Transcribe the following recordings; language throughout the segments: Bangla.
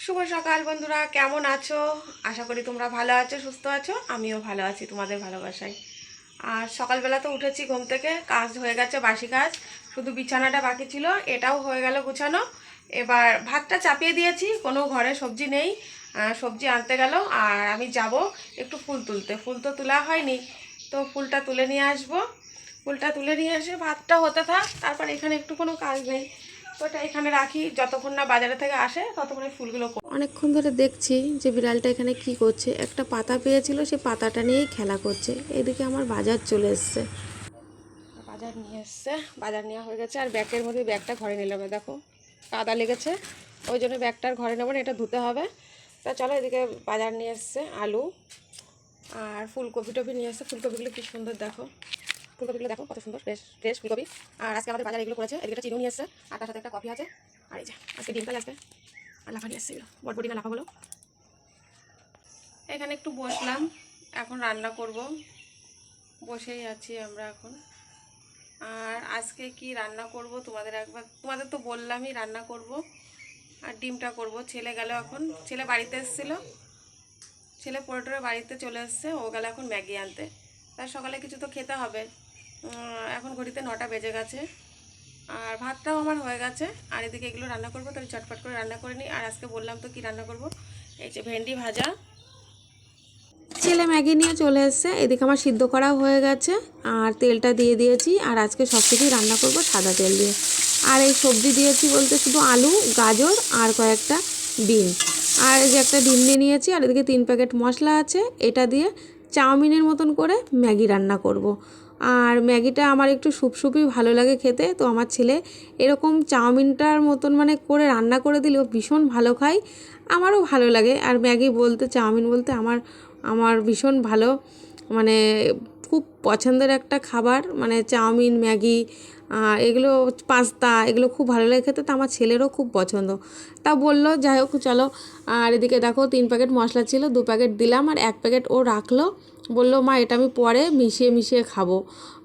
শুভ সকাল বন্ধুরা, কেমন আছো? আশা করি তোমরা ভালো আছো, সুস্থ আছো। আমিও ভালো আছি তোমাদের ভালোবাসায়। আর সকালবেলা তো উঠেছি ঘুম থেকে, কাজ হয়ে গেছে, বাসি কাজ, শুধু বিছানাটা বাকি ছিল, এটাও হয়ে গেল গুছানো। এবার ভাতটা চাপিয়ে দিয়েছি, কোনো ঘরে সবজি নেই, সবজি আনতে গেল। আর আমি যাব একটু ফুল তুলতে, ফুল তো তোলা হয়নি, তো ফুলটা তুলে নিয়ে আসবো। ফুলটা তুলে নিয়ে এসে ভাতটা হতে থাক, তারপর এখানে একটু কোনো কাজ নেই, তো এটা এখানে রাখি, যতক্ষণ না বাজারে থেকে আসে ততক্ষণে ফুলগুলো। অনেকক্ষণ ধরে দেখছি যে বিড়ালটা এখানে কি করছে, একটা পাতা পেয়েছিল, সেই পাতাটা নিয়েই খেলা করছে। এদিকে আমার বাজার চলে এসছে, বাজার নিয়ে এসছে, বাজার নেওয়া হয়ে গেছে। আর ব্যাগের মধ্যে ব্যাগটা ঘরে নিলাম, দেখো কাদা লেগেছে, ওই জন্য ব্যাগটার ঘরে নেবো না, এটা ধুতে হবে। তা চলো, এদিকে বাজার নিয়ে এসছে, আলু আর ফুলকপি টপি নিয়ে এসছে। ফুলকপিগুলো কি সুন্দর দেখো, ফুলকপিগুলো দেখো কত সুন্দর, ফ্রেশ ফ্রেশ ফুলকপি। আর আজকে আমাদের বাজারে এগুলো করেছে। এদিকে চিনি নিয়ে এসছে, আর তার সাথে একটা কফি আছে। আর এই যে আজকে ডিমটা লাগবে, আর লাফা নিয়ে এসছে, এগুলো বটবটি না লাফাগুলো। এখানে একটু বসলাম, এখন রান্না করব, বসেই আছি আমরা এখন। আর আজকে কি রান্না করব তোমাদের তো বললামই রান্না করব। আর ডিমটা করব। ছেলে গেল এখন, ছেলে বাড়িতে এসেছিলো, ছেলে পোড়াটোরে বাড়িতে চলে এসছে, ও গেল এখন ম্যাগি আনতে। তার সকালে কিছু তো খেতে হবে। এখন ঘড়িতে 9টা বেজে গেছে, আর ভাতটাও আমার হয়ে গেছে। আর এদিকে এগুলো রান্না করবো, তাহলে চটপট করে রান্না করে নিই। আর আজকে বললাম তো কি রান্না করব, এই যে ভেন্ডি ভাজা। ছেলে ম্যাগি নিয়ে চলে এসছে, এদিকে আমার সিদ্ধ করাও হয়ে গেছে, আর তেলটা দিয়ে দিয়েছি। আর আজকে সব কিছুই রান্না করব সাদা তেল দিয়ে। আর এই সবজি দিয়েছি বলতে শুধু আলু, গাজর আর কয়েকটা বিন। আর এই যে একটা ডিম নিয়ে নিয়েছি, আর এদিকে 3 প্যাকেট মশলা আছে, এটা দিয়ে চাউমিনের মতন করে ম্যাগি রান্না করব। আর ম্যাগিটা আমার একটু সুপসুপই ভালো লাগে খেতে, তো আমার ছেলে এরকম চাউমিনটার মতন মানে করে রান্না করে দিলেও ভীষণ ভালো খায়, আমারও ভালো লাগে। আর ম্যাগি বলতে, চাউমিন বলতে আমার আমার ভীষণ ভালো, মানে খুব পছন্দের একটা খাবার, মানে চাউমিন, ম্যাগি, এগুলো, পাস্তা, এগুলো খুব ভালো লাগে খেতে, তো আমার ছেলেরও খুব পছন্দ। তা বললো যাই হোক চলো। আর এদিকে দেখো 3 প্যাকেট মশলা ছিল, 2 প্যাকেট দিলাম, আর 1 প্যাকেট ও রাখলো। বললো মা এটা আমি পরে মিশিয়ে মিশিয়ে খাবো,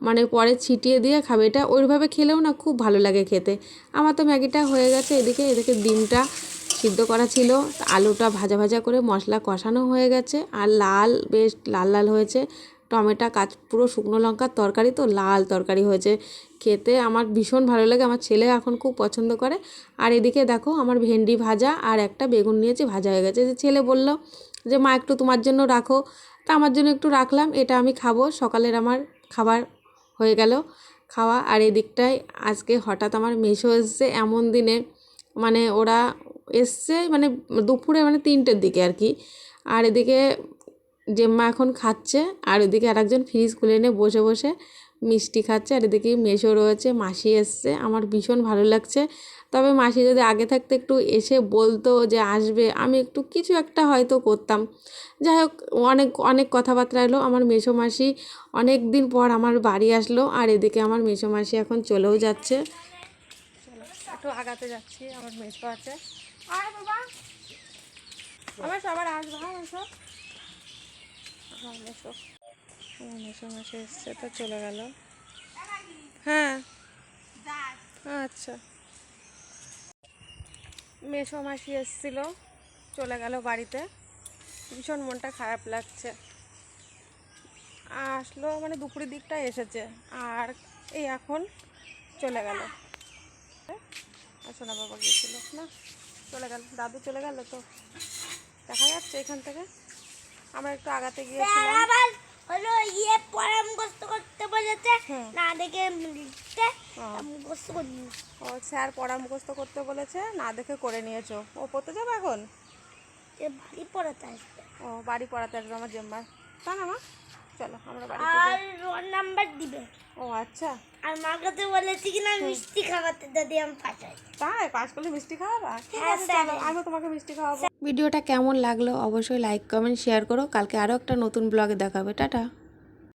মানে পরে ছিটিয়ে দিয়ে খাবে, এটা ওইভাবে খেলেও না খুব ভালো লাগে খেতে। আমার তো ম্যাগিটা হয়ে গেছে। এদিকে এদিকে ডিমটা সিদ্ধ করা ছিল, আলুটা ভাজা ভাজা করে মশলা কষানো হয়ে গেছে, আর লাল, বেশ লাল লাল হয়েছে। টমেটো, পুরো শুকনো লঙ্কার তরকারি, তো লাল তরকারি হয়েছে, খেতে আমার ভীষণ ভালো লাগে, আমার ছেলে এখন খুব পছন্দ করে। আর এদিকে দেখো আমার ভেন্ডি ভাজা আর একটা বেগুন নিয়েছি, ভাজা হয়ে গেছে। যে ছেলে বলল যে মা একটু তোমার জন্য রাখো, তা আমার জন্য একটু রাখলাম, এটা আমি খাবো। সকালের আমার খাবার হয়ে গেল খাওয়া। আর এদিকটায় আজকে হঠাৎ আমার মেসো এসছে এমন দিনে, মানে ওরা এসছে মানে দুপুরে, মানে 3টের দিকে আর কি। আর এদিকে জেম্মা এখন খাচ্ছে, আর এদিকে আরেকজন ফ্রিজ খুলে এনে বসে বসে মিষ্টি খাচ্ছে। আর এদিকে মেসো রয়েছে, মাসি এসছে, আমার ভীষণ ভালো লাগছে। তবে মাসি যদি আগে থাকতে একটু এসে বলতো যে আসবে, আমি একটু কিছু একটা হয়তো করতাম। যাই হোক, অনেক অনেক কথাবার্তা এলো। আমার মেসো মাসি অনেক দিন পর আমার বাড়ি আসলো। আর এদিকে আমার মেসো মাসি এখন চলেও যাচ্ছে। চলো একটু আগাতে যাচ্ছি, আমার মেসো আছে। আর বাবা আমার সবার আসবে, হ্যাঁ মেসো, আমার মেসো, আমার মেসো মাসি এসছে, তো চলে গেল। হ্যাঁ আচ্ছা, মেসো মাসি এসেছিল, চলে গেল বাড়িতে, ভীষণ মনটা খারাপ লাগছে। আসলো মানে দুপুরের দিকটা এসেছে, আর এই এখন চলে গেল। আসো না, বাবা গিয়েছিল না, চলে গেল, দাদু চলে গেল, তো দেখা যাচ্ছে এখান থেকে। আমরা একটু আগাতে গিয়েছিলাম, হলো ইয়ে পড়া মুখস্থ করতে বলেছে, না দেখে লিখতে মুখস্থ করি। ও স্যার পড়া মুখস্থ করতে বলেছে, না দেখে করে নিয়েছো। ও পড়তে যাবে এখন, যে বাড়ি পড়াতে আসবে। ও বাড়ি পড়াতে আসবে আমার জেম্মার, তা না মা, চলো আমরা বাড়ি। আর রোল নাম্বার দিবে। ও আচ্ছা, আর মার কাছে বলেছি কিনা মিষ্টি খাওয়াতে, যদি আমি পাঠাই। তাই পাস করলে মিষ্টি খাওয়াবা? ঠিক হ্যাঁ, আছে, চলো আমি তোমাকে মিষ্টি খাওয়াবো। ভিডিওটা কেমন লাগলো অবশ্যই লাইক, কমেন্ট, শেয়ার করো। কালকে আরও একটা নতুন ব্লগে দেখাবে। টাটা।